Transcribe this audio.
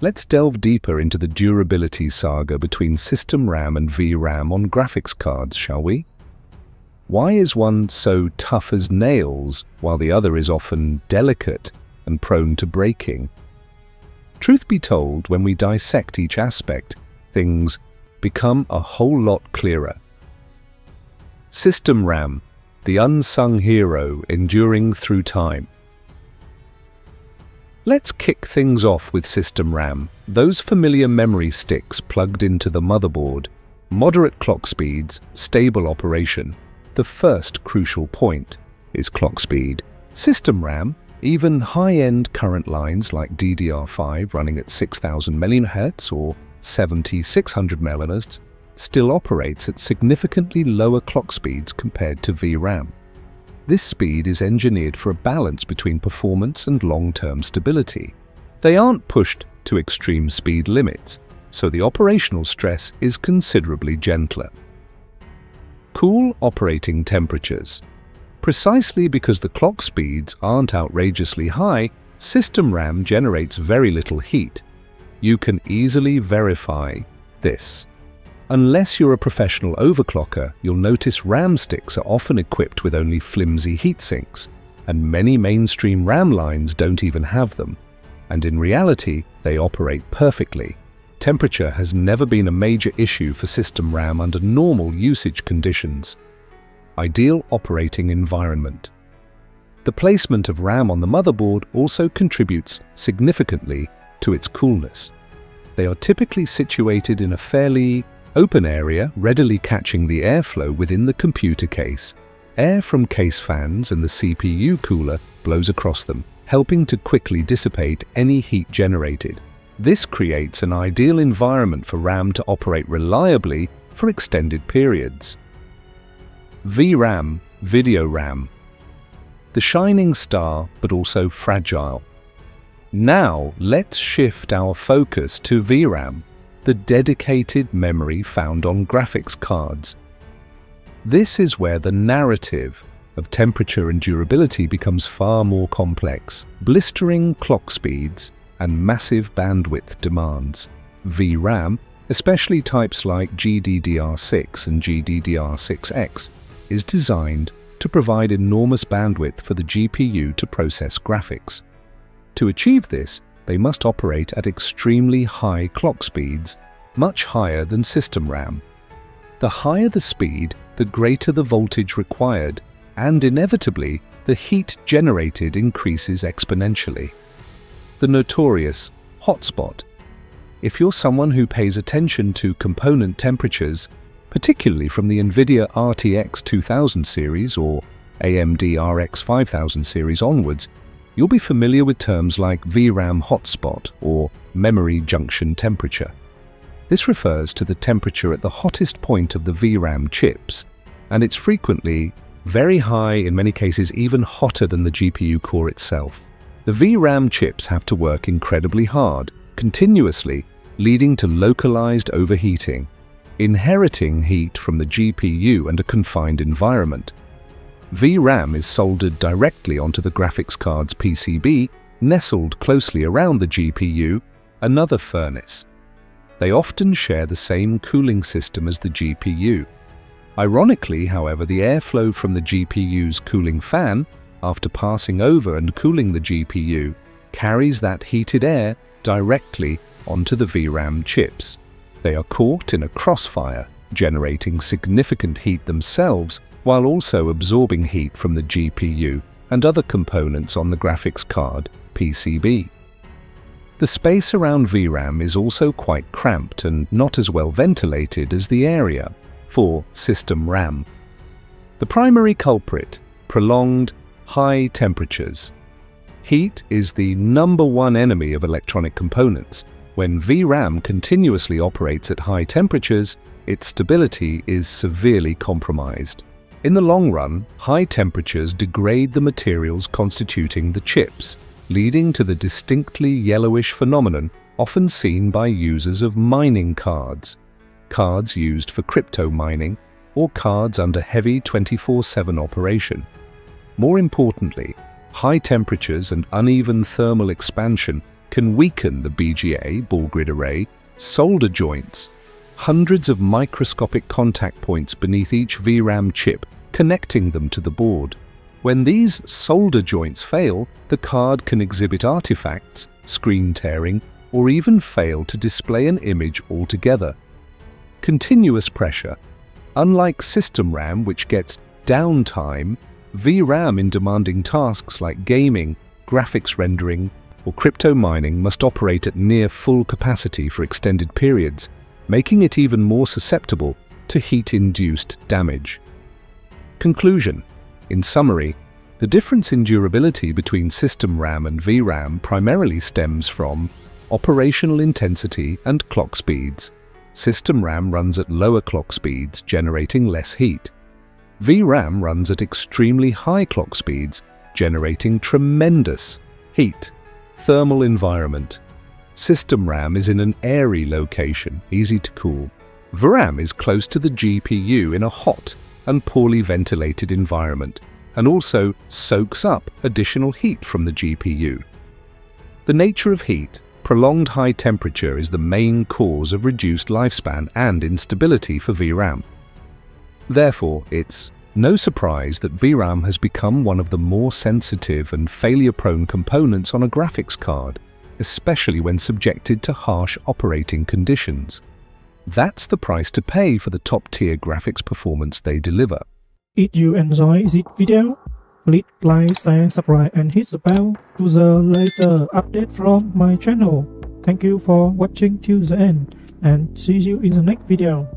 Let's delve deeper into the durability saga between system RAM and VRAM on graphics cards, shall we? Why is one so tough as nails while the other is often delicate and prone to breaking? Truth be told, when we dissect each aspect, things become a whole lot clearer. System RAM, the unsung hero enduring through time. Let's kick things off with system RAM, those familiar memory sticks plugged into the motherboard, moderate clock speeds, stable operation. The first crucial point is clock speed. System RAM, even high-end current lines like DDR5 running at 6000 MHz or 7600 MHz, still operates at significantly lower clock speeds compared to VRAM. This speed is engineered for a balance between performance and long-term stability. They aren't pushed to extreme speed limits, so the operational stress is considerably gentler. Cool operating temperatures. Precisely because the clock speeds aren't outrageously high, system RAM generates very little heat. You can easily verify this. Unless you're a professional overclocker, you'll notice RAM sticks are often equipped with only flimsy heatsinks, and many mainstream RAM lines don't even have them. And in reality, they operate perfectly. Temperature has never been a major issue for system RAM under normal usage conditions. Ideal operating environment. The placement of RAM on the motherboard also contributes significantly to its coolness. They are typically situated in a fairly open area, readily catching the airflow within the computer case. Air from case fans and the CPU cooler blows across them, helping to quickly dissipate any heat generated. This creates an ideal environment for RAM to operate reliably for extended periods. VRAM, video RAM. The shining star, but also fragile. Now let's shift our focus to VRAM, the dedicated memory found on graphics cards. This is where the narrative of temperature and durability becomes far more complex. Blistering clock speeds and massive bandwidth demands. VRAM, especially types like GDDR6 and GDDR6X, is designed to provide enormous bandwidth for the GPU to process graphics. To achieve this, they must operate at extremely high clock speeds, much higher than system RAM. The higher the speed, the greater the voltage required, and inevitably, the heat generated increases exponentially. The notorious hotspot. If you're someone who pays attention to component temperatures, particularly from the NVIDIA RTX 2000 series or AMD RX 5000 series onwards, you'll be familiar with terms like VRAM hotspot or memory junction temperature. This refers to the temperature at the hottest point of the VRAM chips, and it's frequently very high, in many cases even hotter than the GPU core itself. The VRAM chips have to work incredibly hard, continuously, leading to localized overheating, inheriting heat from the GPU and a confined environment. VRAM is soldered directly onto the graphics card's PCB, nestled closely around the GPU, another furnace. They often share the same cooling system as the GPU. Ironically, however, the airflow from the GPU's cooling fan, after passing over and cooling the GPU, carries that heated air directly onto the VRAM chips. They are caught in a crossfire, generating significant heat themselves while also absorbing heat from the GPU and other components on the graphics card PCB. The space around VRAM is also quite cramped and not as well ventilated as the area for system RAM. The primary culprit: prolonged high temperatures. Heat is the #1 enemy of electronic components. When VRAM continuously operates at high temperatures, its stability is severely compromised. In the long run, high temperatures degrade the materials constituting the chips, leading to the distinctly yellowish phenomenon often seen by users of mining cards, cards used for crypto mining, or cards under heavy 24/7 operation. More importantly, high temperatures and uneven thermal expansion can weaken the BGA, ball grid array, solder joints, hundreds of microscopic contact points beneath each VRAM chip, connecting them to the board. When these solder joints fail, the card can exhibit artifacts, screen tearing, or even fail to display an image altogether. Continuous pressure. Unlike system RAM, which gets downtime, VRAM in demanding tasks like gaming, graphics rendering, or crypto mining must operate at near full capacity for extended periods, making it even more susceptible to heat-induced damage. Conclusion. In summary, the difference in durability between system RAM and VRAM primarily stems from operational intensity and clock speeds. System RAM runs at lower clock speeds, generating less heat. VRAM runs at extremely high clock speeds, generating tremendous heat. Thermal environment. System RAM is in an airy location, easy to cool. VRAM is close to the GPU in a hot and poorly ventilated environment, and also soaks up additional heat from the GPU. The nature of heat, prolonged high temperature, is the main cause of reduced lifespan and instability for VRAM. Therefore, it's no surprise that VRAM has become one of the more sensitive and failure-prone components on a graphics card, especially when subjected to harsh operating conditions. That's the price to pay for the top-tier graphics performance they deliver. If you enjoy this video, please like, share, subscribe and hit the bell to the later update from my channel. Thank you for watching till the end and see you in the next video.